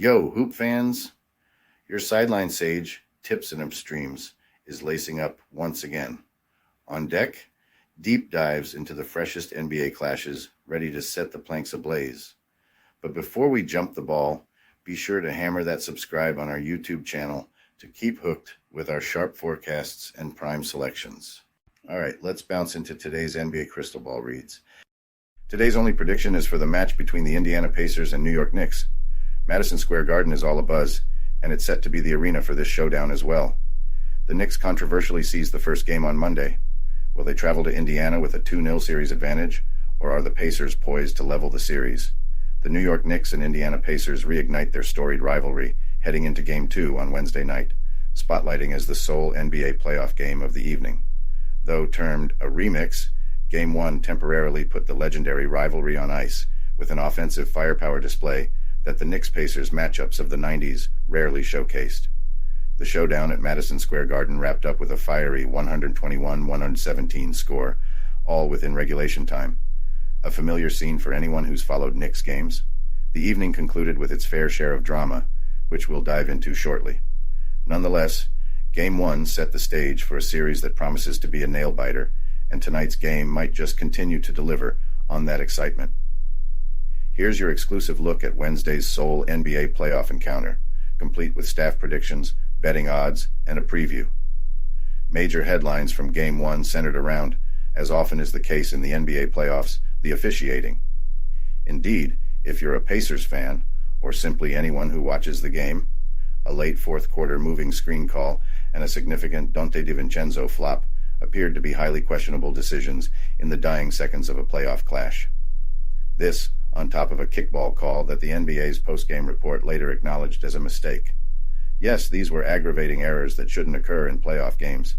Yo, hoop fans! Your sideline sage, Tips and Upstreams, is lacing up once again. On deck, deep dives into the freshest NBA clashes, ready to set the planks ablaze. But before we jump the ball, be sure to hammer that subscribe on our YouTube channel to keep hooked with our sharp forecasts and prime selections. All right, let's bounce into today's NBA Crystal Ball reads. Today's only prediction is for the match between the Indiana Pacers and New York Knicks. Madison Square Garden is all abuzz, and it's set to be the arena for this showdown as well. The Knicks controversially seized the first game on Monday. Will they travel to Indiana with a 2-0 series advantage, or are the Pacers poised to level the series? The New York Knicks and Indiana Pacers reignite their storied rivalry, heading into Game 2 on Wednesday night, spotlighting as the sole NBA playoff game of the evening. Though termed a remix, Game 1 temporarily put the legendary rivalry on ice, with an offensive firepower display that the Knicks-Pacers matchups of the 90s rarely showcased. The showdown at Madison Square Garden wrapped up with a fiery 121-117 score, all within regulation time. A familiar scene for anyone who's followed Knicks games. The evening concluded with its fair share of drama, which we'll dive into shortly. Nonetheless, Game 1 set the stage for a series that promises to be a nail-biter, and tonight's game might just continue to deliver on that excitement. Here's your exclusive look at Wednesday's sole NBA playoff encounter, complete with staff predictions, betting odds, and a preview. Major headlines from Game 1 centered around, as often is the case in the NBA playoffs, the officiating. Indeed, if you're a Pacers fan, or simply anyone who watches the game, a late fourth-quarter moving screen call and a significant Dante DiVincenzo flop appeared to be highly questionable decisions in the dying seconds of a playoff clash. This, on top of a kickball call that the NBA's post-game report later acknowledged as a mistake. Yes, these were aggravating errors that shouldn't occur in playoff games.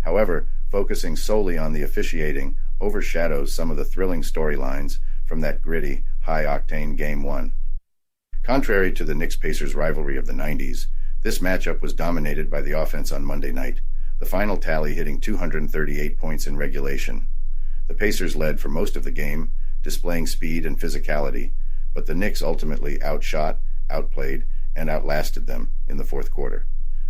However, focusing solely on the officiating overshadows some of the thrilling storylines from that gritty, high-octane Game 1. Contrary to the Knicks-Pacers rivalry of the 90s, this matchup was dominated by the offense on Monday night, the final tally hitting 238 points in regulation. The Pacers led for most of the game, displaying speed and physicality, but the Knicks ultimately outshot, outplayed, and outlasted them in the fourth quarter.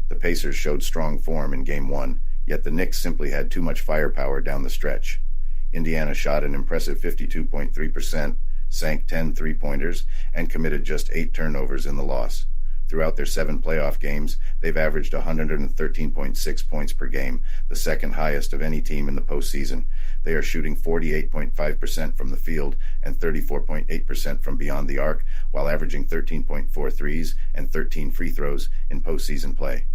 The Pacers showed strong form in Game 1, yet the Knicks simply had too much firepower down the stretch. Indiana shot an impressive 52.3%, sank 10 three-pointers, and committed just 8 turnovers in the loss. Throughout their 7 playoff games, they've averaged 113.6 points per game, the second highest of any team in the postseason. They are shooting 48.5% from the field and 34.8% from beyond the arc, while averaging 13.4 threes and 13 free throws in postseason play.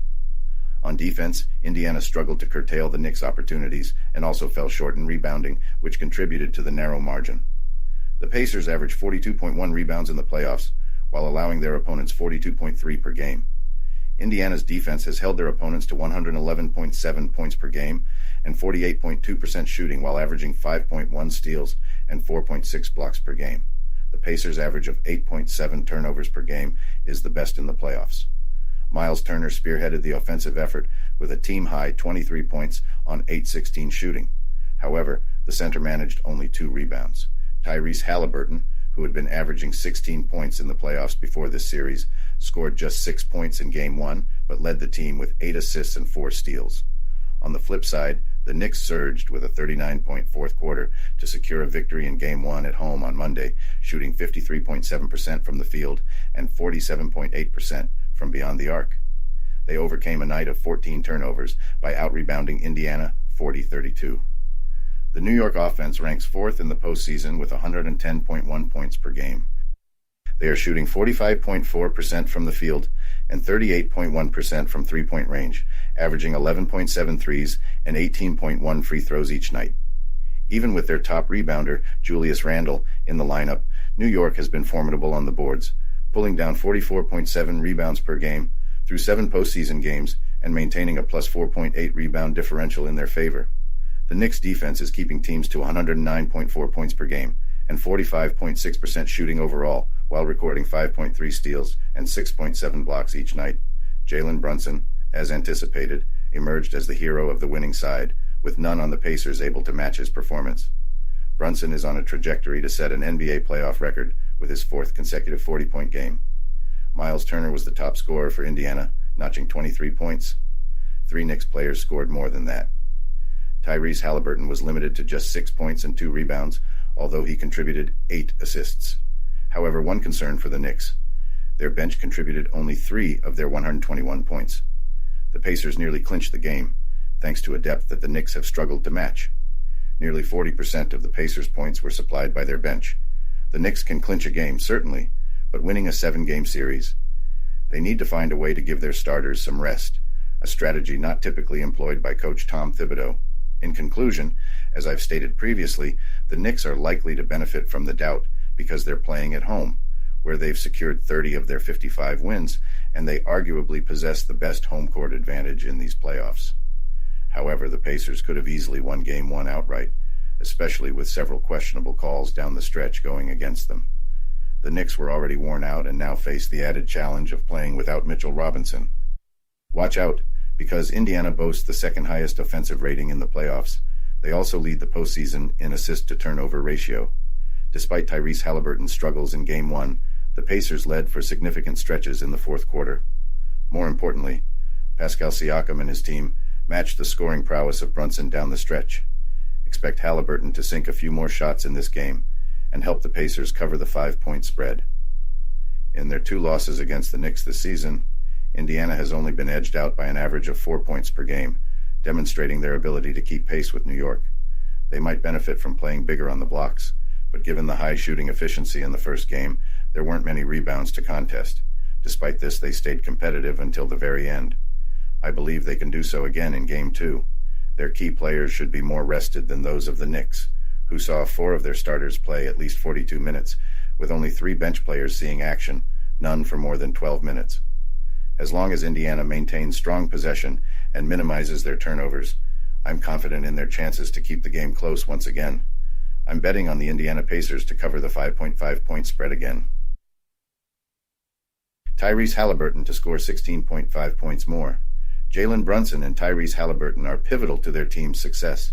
On defense, Indiana struggled to curtail the Knicks' opportunities and also fell short in rebounding, which contributed to the narrow margin. The Pacers averaged 42.1 rebounds in the playoffs, while allowing their opponents 42.3 per game. Indiana's defense has held their opponents to 111.7 points per game and 48.2% shooting, while averaging 5.1 steals and 4.6 blocks per game. The Pacers' average of 8.7 turnovers per game is the best in the playoffs. Miles Turner spearheaded the offensive effort with a team-high 23 points on 8-16 shooting. However, the center managed only 2 rebounds. Tyrese Halliburton, who had been averaging 16 points in the playoffs before this series, scored just 6 points in Game 1, but led the team with 8 assists and 4 steals. On the flip side, the Knicks surged with a 39-point fourth quarter to secure a victory in Game 1 at home on Monday, shooting 53.7% from the field and 47.8% from beyond the arc. They overcame a night of 14 turnovers by out-rebounding Indiana 40-32. The New York offense ranks 4th in the postseason with 110.1 points per game. They are shooting 45.4% from the field and 38.1% from three-point range, averaging 11.7 threes and 18.1 free throws each night. Even with their top rebounder, Julius Randle, in the lineup, New York has been formidable on the boards, pulling down 44.7 rebounds per game through 7 postseason games and maintaining a plus 4.8 rebound differential in their favor. The Knicks' defense is keeping teams to 109.4 points per game and 45.6% shooting overall, while recording 5.3 steals and 6.7 blocks each night. Jalen Brunson, as anticipated, emerged as the hero of the winning side, with none on the Pacers able to match his performance. Brunson is on a trajectory to set an NBA playoff record with his 4th consecutive 40-point game. Miles Turner was the top scorer for Indiana, notching 23 points. 3 Knicks players scored more than that. Tyrese Halliburton was limited to just 6 points and 2 rebounds, although he contributed 8 assists. However, one concern for the Knicks: their bench contributed only 3 of their 121 points. The Pacers nearly clinched the game, thanks to a depth that the Knicks have struggled to match. Nearly 40% of the Pacers' points were supplied by their bench. The Knicks can clinch a game, certainly, but winning a 7-game series, they need to find a way to give their starters some rest, a strategy not typically employed by Coach Tom Thibodeau. In conclusion, as I've stated previously, the Knicks are likely to benefit from the doubt because they're playing at home, where they've secured 30 of their 55 wins, and they arguably possess the best home court advantage in these playoffs. However, the Pacers could have easily won Game 1 outright, especially with several questionable calls down the stretch going against them. The Knicks were already worn out and now face the added challenge of playing without Mitchell Robinson. Watch out, because Indiana boasts the second highest offensive rating in the playoffs. They also lead the postseason in assist-to-turnover ratio. Despite Tyrese Halliburton's struggles in Game 1, the Pacers led for significant stretches in the fourth quarter. More importantly, Pascal Siakam and his team matched the scoring prowess of Brunson down the stretch. Expect Halliburton to sink a few more shots in this game and help the Pacers cover the 5-point spread. In their 2 losses against the Knicks this season, Indiana has only been edged out by an average of 4 points per game, demonstrating their ability to keep pace with New York. They might benefit from playing bigger on the blocks, but given the high shooting efficiency in the first game, there weren't many rebounds to contest. Despite this, they stayed competitive until the very end. I believe they can do so again in Game 2. Their key players should be more rested than those of the Knicks, who saw 4 of their starters play at least 42 minutes, with only 3 bench players seeing action, none for more than 12 minutes. As long as Indiana maintains strong possession and minimizes their turnovers, I'm confident in their chances to keep the game close once again. I'm betting on the Indiana Pacers to cover the 5.5-point spread again. Tyrese Halliburton to score 16.5 points more. Jalen Brunson and Tyrese Halliburton are pivotal to their team's success.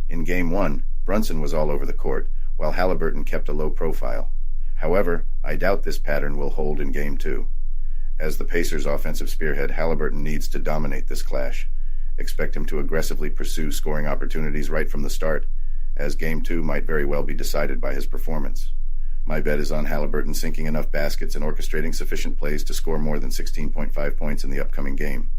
In Game 1, Brunson was all over the court, while Halliburton kept a low profile. However, I doubt this pattern will hold in Game 2. As the Pacers' offensive spearhead, Halliburton needs to dominate this clash. Expect him to aggressively pursue scoring opportunities right from the start, as Game 2 might very well be decided by his performance. My bet is on Halliburton sinking enough baskets and orchestrating sufficient plays to score more than 16.5 points in the upcoming game.